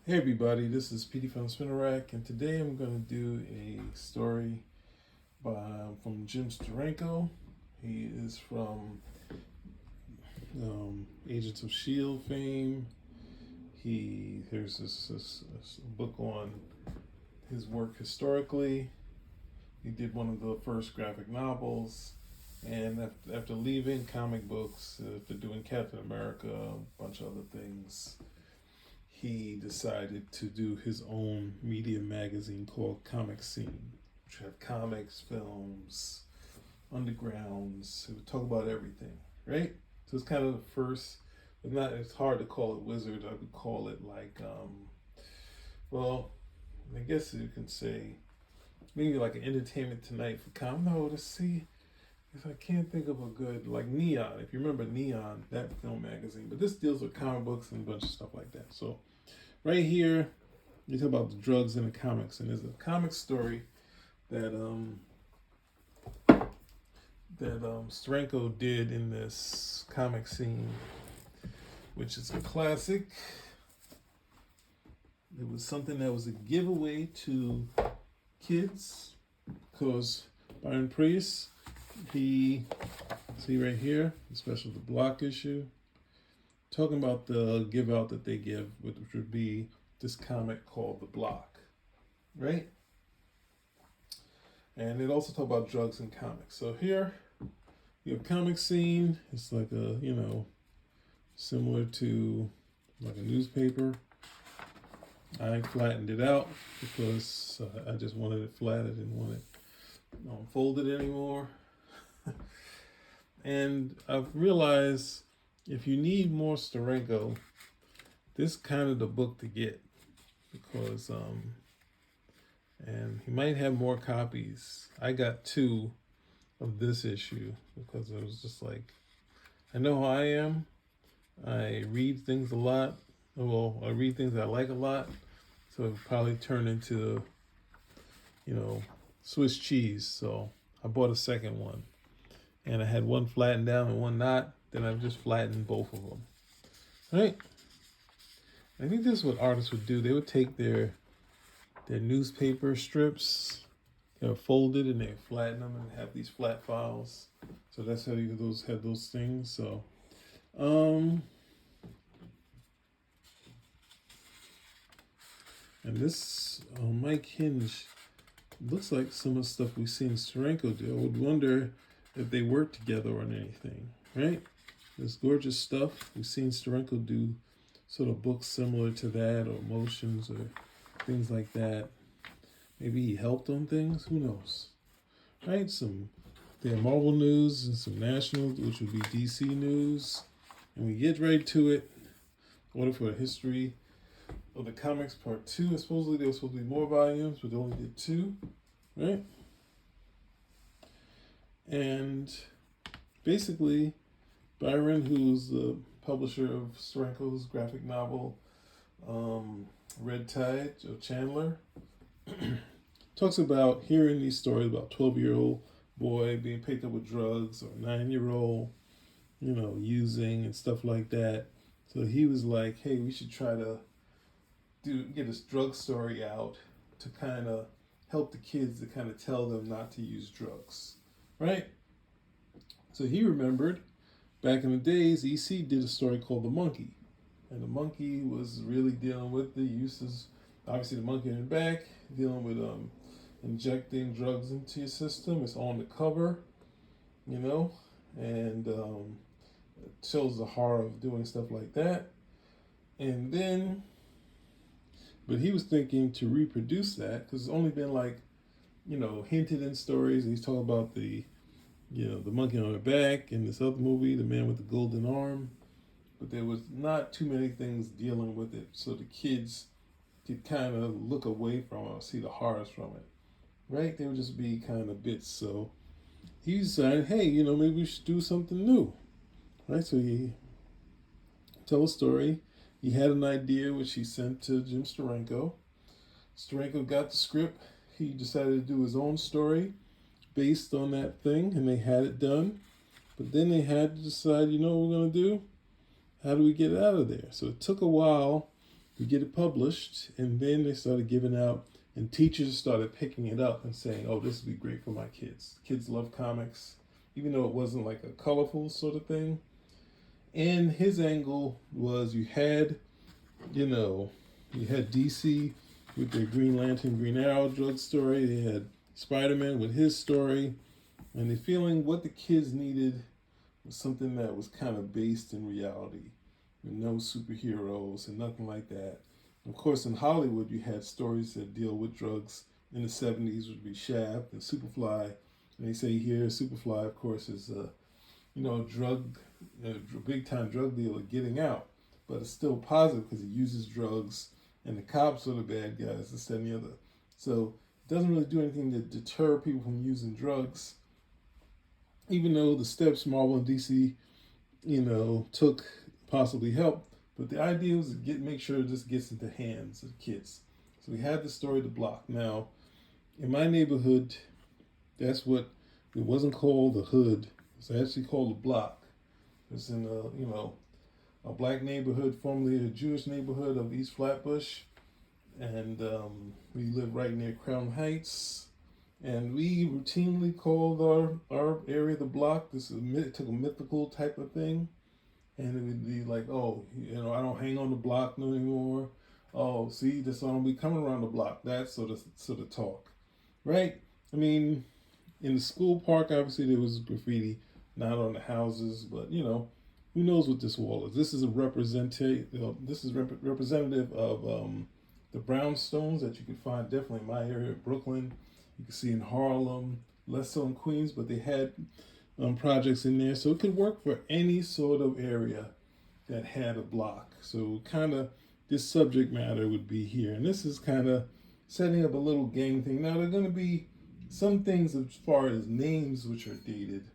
Hey everybody, this is PD from Spinner Rack, and today I'm going to do a story from Jim Steranko. He is from Agents of S.H.I.E.L.D. fame. There's this book on his work historically. He did one of the first graphic novels, and after leaving comic books, after doing Captain America, a bunch of other things, he decided to do his own media magazine called Mediascene, which had comics, films, undergrounds. It would talk about everything, right? So it's kind of the first, but not. It's hard to call it wizard. I would call it like, well, I guess you can say maybe like an Entertainment Tonight for comics. No, let's see. If I can't think of a good, like Neon, if you remember Neon, that film magazine. But this deals with comic books and a bunch of stuff like that. So right here, you talk about the drugs in the comics, and there's a comic story that Steranko did in this comic scene, which is a classic. It was something that was a giveaway to kids, because Byron Priest, he, see right here, especially the block issue, talking about the give out that they give, which would be this comic called The Block, right? And it also talk about drugs in comics. So here, you have comic scene. It's like a, similar to like a newspaper. I flattened it out because I just wanted it flat. I didn't want it folded anymore. And I've realized if you need more Steranko, this kind of the book to get, because and he might have more copies. I got 2 of this issue because it was just like, I know how I am. I read things a lot. Well, I read things I like a lot, so it probably turned into, Swiss cheese. So I bought a second one, and I had one flattened down and one not. Then I've just flattened both of them, right? I think this is what artists would do. They would take their newspaper strips, they're folded, and they flatten them and have these flat files. So that's how you have those things. So, and this Mike Hinge looks like some of the stuff we've seen Steranko do. I would wonder if they work together on anything, right? This gorgeous stuff. We've seen Steranko do sort of books similar to that, or motions, or things like that. Maybe he helped on things. Who knows? Right? They have Marvel news and some national, which would be DC news. And we get right to it. Order for a History of the Comics Part 2. Supposedly there was supposed to be more volumes, but they only did 2. Right? And basically, Byron, who's the publisher of Steranko's graphic novel, Red Tide, Joe Chandler, talks about hearing these stories about 12-year-old boy being picked up with drugs, or 9-year-old, using and stuff like that. So he was like, hey, we should try to get this drug story out to kind of help the kids, to kind of tell them not to use drugs, right? So he remembered back in the days, EC did a story called The Monkey. And the monkey was really dealing with the uses, obviously the monkey in the back, dealing with injecting drugs into your system. It's on the cover, and it shows the horror of doing stuff like that. And then, but he was thinking to reproduce that, because it's only been like, hinted in stories. He's talking about the monkey on the back in this other movie, The Man with the Golden Arm. But there was not too many things dealing with it, so the kids could kind of look away from it, or see the horrors from it, right? They would just be kind of bits. So he decided, hey, maybe we should do something new, right? So he tell a story. He had an idea, which he sent to Jim Steranko. Steranko got the script. He decided to do his own story based on that thing, and they had it done. But then they had to decide, what we're going to do? How do we get out of there? So it took a while we get it published, and then they started giving out, and teachers started picking it up and saying, oh, this would be great for my kids. Kids love comics, even though it wasn't like a colorful sort of thing. And his angle was you had DC with their Green Lantern, Green Arrow drug story. They had Spider-Man with his story. And the feeling what the kids needed was something that was kind of based in reality, with no superheroes and nothing like that. Of course, in Hollywood, you had stories that deal with drugs. In the 70s would be Shaft and Superfly. And they say here, Superfly, of course, is a big-time drug dealer getting out. But it's still positive because he uses drugs, and the cops are the bad guys, this, that, and the other. So it doesn't really do anything to deter people from using drugs. Even though the steps Marvel and DC, took possibly help, but the idea was to make sure this gets into hands of kids. So we had the story, The Block. Now, in my neighborhood, that's what, it wasn't called the hood. It's actually called The Block. It's in a black neighborhood, formerly a Jewish neighborhood of East Flatbush. And we live right near Crown Heights. And we routinely called our area The Block. This took a mythical type of thing. And it would be like, oh, I don't hang on the block no anymore. Oh, see, this don't be coming around the block. That sort of talk, right? I mean, in the school park, obviously there was graffiti, not on the houses, but who knows what this wall is? This is representative of the brownstones that you can find definitely in my area of Brooklyn. You can see in Harlem, less so in Queens, but they had projects in there. So it could work for any sort of area that had a block. So kind of this subject matter would be here. And this is kind of setting up a little game thing. Now, there are going to be some things as far as names which are dated,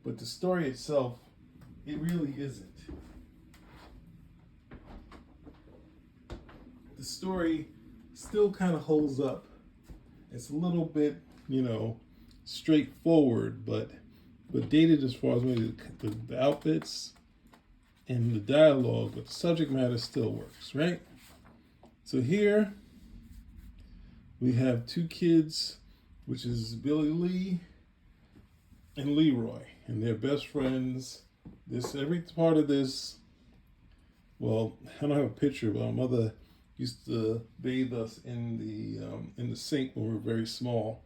but the story itself, it really isn't. The story still kind of holds up. It's a little bit, straightforward, but dated as far as maybe the outfits and the dialogue, but the subject matter still works, right? So here we have two kids, which is Billy Lee and Leroy, and they're best friends. Every part of this, well, I don't have a picture, but my mother used to bathe us in the sink when we were very small,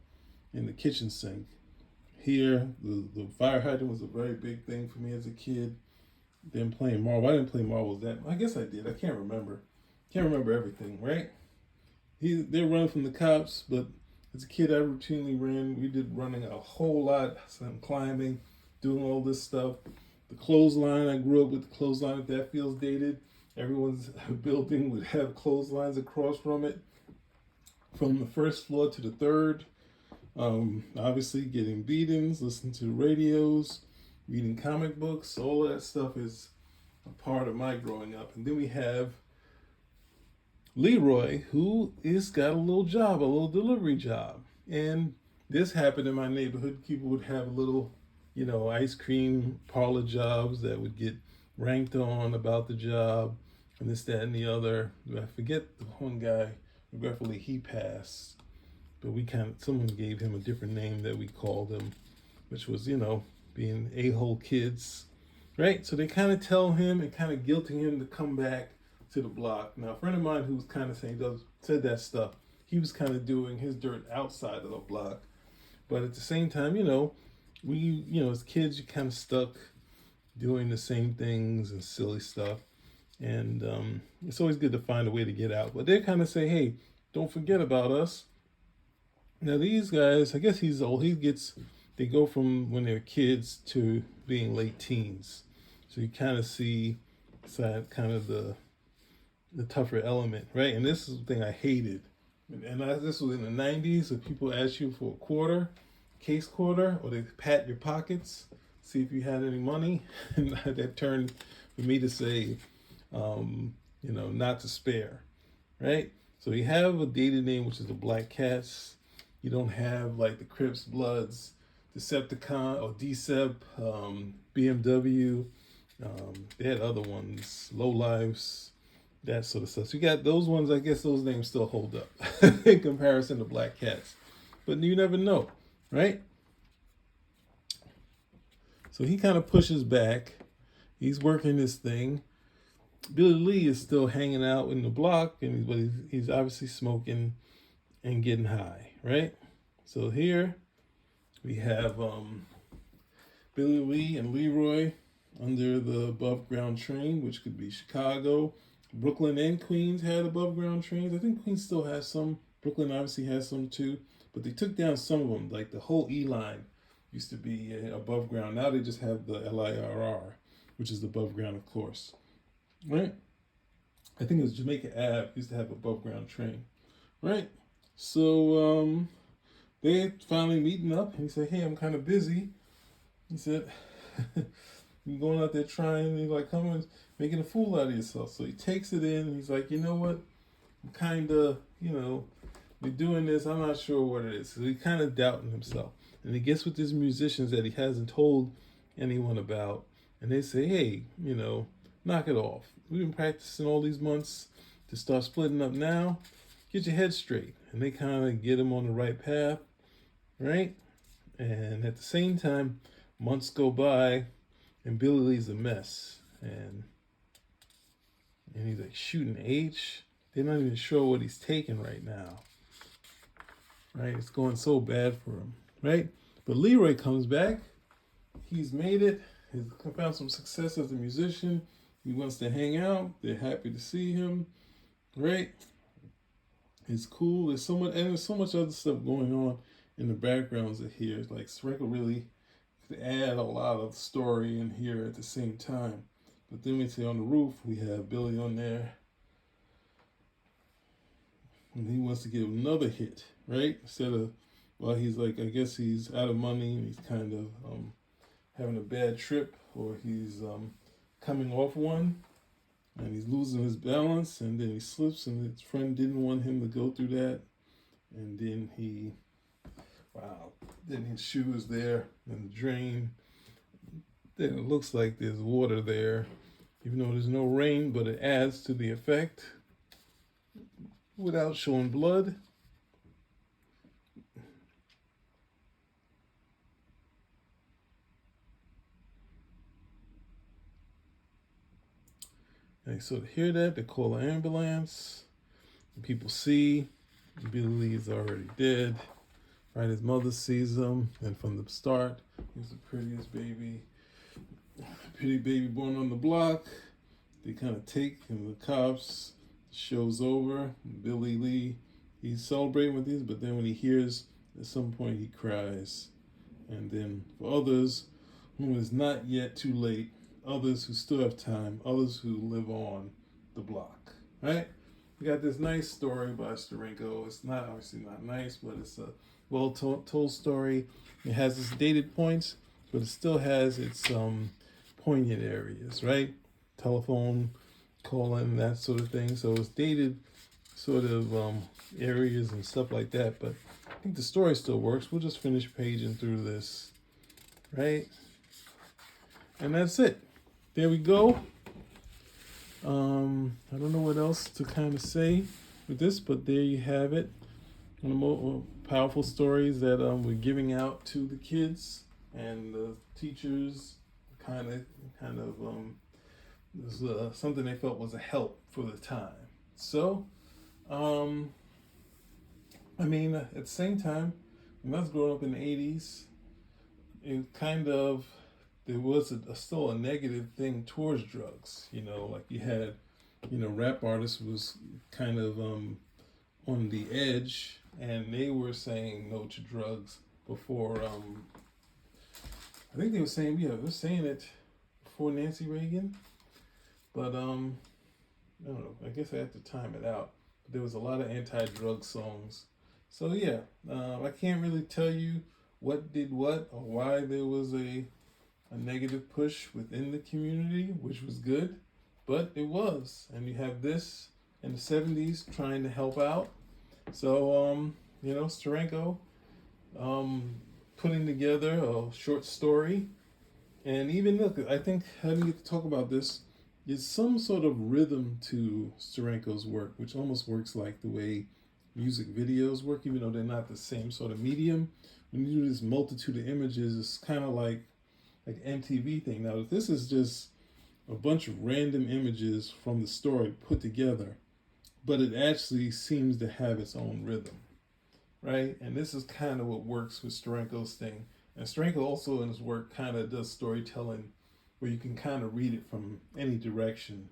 in the kitchen sink. Here, the fire hydrant was a very big thing for me as a kid. Then playing marble. I didn't play marbles that. I guess I did. I can't remember. Can't remember everything, right? They're running from the cops, but as a kid, I routinely ran. We did running a whole lot. Some climbing, doing all this stuff. The clothesline, I grew up with the clothesline. If that feels dated, everyone's building would have clotheslines across from it, from the first floor to the third. Obviously getting beatings, listening to radios, reading comic books, all of that stuff is a part of my growing up. And then we have Leroy, who is got a little delivery job. And this happened in my neighborhood. People would have little, ice cream parlor jobs that would get ranked on about the job, and this, that, and the other. I forget the one guy, regretfully he passed, but someone gave him a different name that we called him, which was, being a-hole kids, right? So they kind of tell him and kind of guilting him to come back to the block. Now, a friend of mine who was kind of said that stuff, he was kind of doing his dirt outside of the block. But at the same time, we, as kids, you kind of stuck doing the same things and silly stuff. And it's always good to find a way to get out. But they kind of say, hey, don't forget about us. Now, these guys, I guess he's old. They go from when they're kids to being late teens. So you kind of see kind of the tougher element, right? And this is the thing I hated. And this was in the 90s, so people asked you for a case quarter, or they pat your pockets, see if you had any money. And that turned for me to say, not to spare, right? So you have a dated name, which is the Black Cats. You don't have like the Crips, Bloods, Decepticon, or Decep, BMW. They had other ones, Low Lives, that sort of stuff. So you got those ones. I guess those names still hold up in comparison to Black Cats, but you never know, right? So he kind of pushes back. He's working this thing. Billy Lee is still hanging out in the block, but he's obviously smoking and getting high, right? So here we have Billy Lee and Leroy under the above ground train, which could be Chicago. Brooklyn and Queens had above ground trains. I think Queens still has some. Brooklyn obviously has some too. But they took down some of them, like the whole E line used to be above ground. Now they just have the LIRR, which is above ground, of course. Right? I think it was Jamaica Ave used to have above ground train. Right? So they finally meeting up, and he said, "Hey, I'm kind of busy." He said, "You're going out there trying," and he's like, "Come on, making a fool out of yourself." So he takes it in, and he's like, "You know what? I'm kind of, we're doing this. I'm not sure what it is." So he's kind of doubting himself. And he gets with these musicians that he hasn't told anyone about, and they say, "Hey, knock it off. We've been practicing all these months to start splitting up now. Get your head straight." And they kind of get him on the right path, right? And at the same time, months go by, and Billy Lee's a mess, and he's like shooting H. They're not even sure what he's taking right now, right? It's going so bad for him, right? But Leroy comes back. He's made it. He's found some success as a musician. He wants to hang out. They're happy to see him, right? It's cool. There's so much other stuff going on in the backgrounds of here. Like Steranko really could add a lot of story in here at the same time. But then we see on the roof we have Billy on there, and he wants to get another hit, right? Instead of, well, he's like, I guess he's out of money and he's kind of having a bad trip, or he's coming off one, and he's losing his balance, and then he slips, and his friend didn't want him to go through that, and then then his shoe is there in the drain. Then it looks like there's water there, even though there's no rain, but it adds to the effect without showing blood. And so to hear that, they call an ambulance. And people see Billy Lee's already dead. Right, his mother sees him, and from the start, he's the prettiest baby, pretty baby born on the block. They kind of take, and the cops, show's over. Billy Lee, he's celebrating with these, but then when he hears, at some point he cries. And then for others whom it's not yet too late, others who still have time, others who live on the block, right? We got this nice story by Steranko. It's not obviously not nice, but it's a well-told story. It has its dated points, but it still has its poignant areas, right? Telephone calling, that sort of thing. So it's dated sort of areas and stuff like that, but I think the story still works. We'll just finish paging through this, right? And that's it. There we go. I don't know what else to kind of say with this, but there you have it. One of the more powerful stories that we're giving out to the kids and the teachers. Kind of was something they felt was a help for the time. So, at the same time, when I was growing up in the 80s, it kind of, there was still a negative thing towards drugs. Like you had, rap artists was kind of on the edge, and they were saying no to drugs before, I think they were saying, they're saying it before Nancy Reagan, but I don't know, I guess I have to time it out. But there was a lot of anti-drug songs. So I can't really tell you what did what or why there was a negative push within the community, which was good, but it was. And you have this in the 70s trying to help out. So, Steranko putting together a short story. And even look, I think I didn't get to talk about this it's some sort of rhythm to Steranko's work, which almost works like the way music videos work, even though they're not the same sort of medium. When you do this multitude of images, it's kind of like MTV thing. Now, this is just a bunch of random images from the story put together, but it actually seems to have its own rhythm, right? And this is kind of what works with Steranko's thing. And Steranko also in his work kind of does storytelling where you can kind of read it from any direction.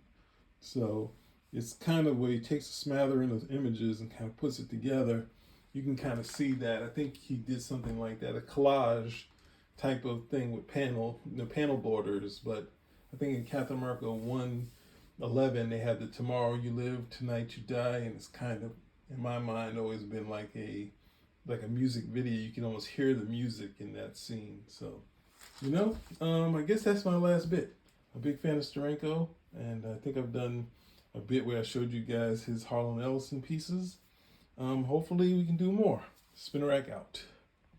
So it's kind of where he takes a smattering of images and kind of puts it together. You can kind of see that. I think he did something like that, a collage type of thing with panel borders. But I think in Captain America 1:11 they have the "Tomorrow You Live, Tonight You Die," and it's kind of, in my mind, always been like a music video. You can almost hear the music in that scene. So, I guess that's my last bit. I'm a big fan of Steranko, and I think I've done a bit where I showed you guys his Harlan Ellison pieces. Hopefully we can do more. Spinner Rack out.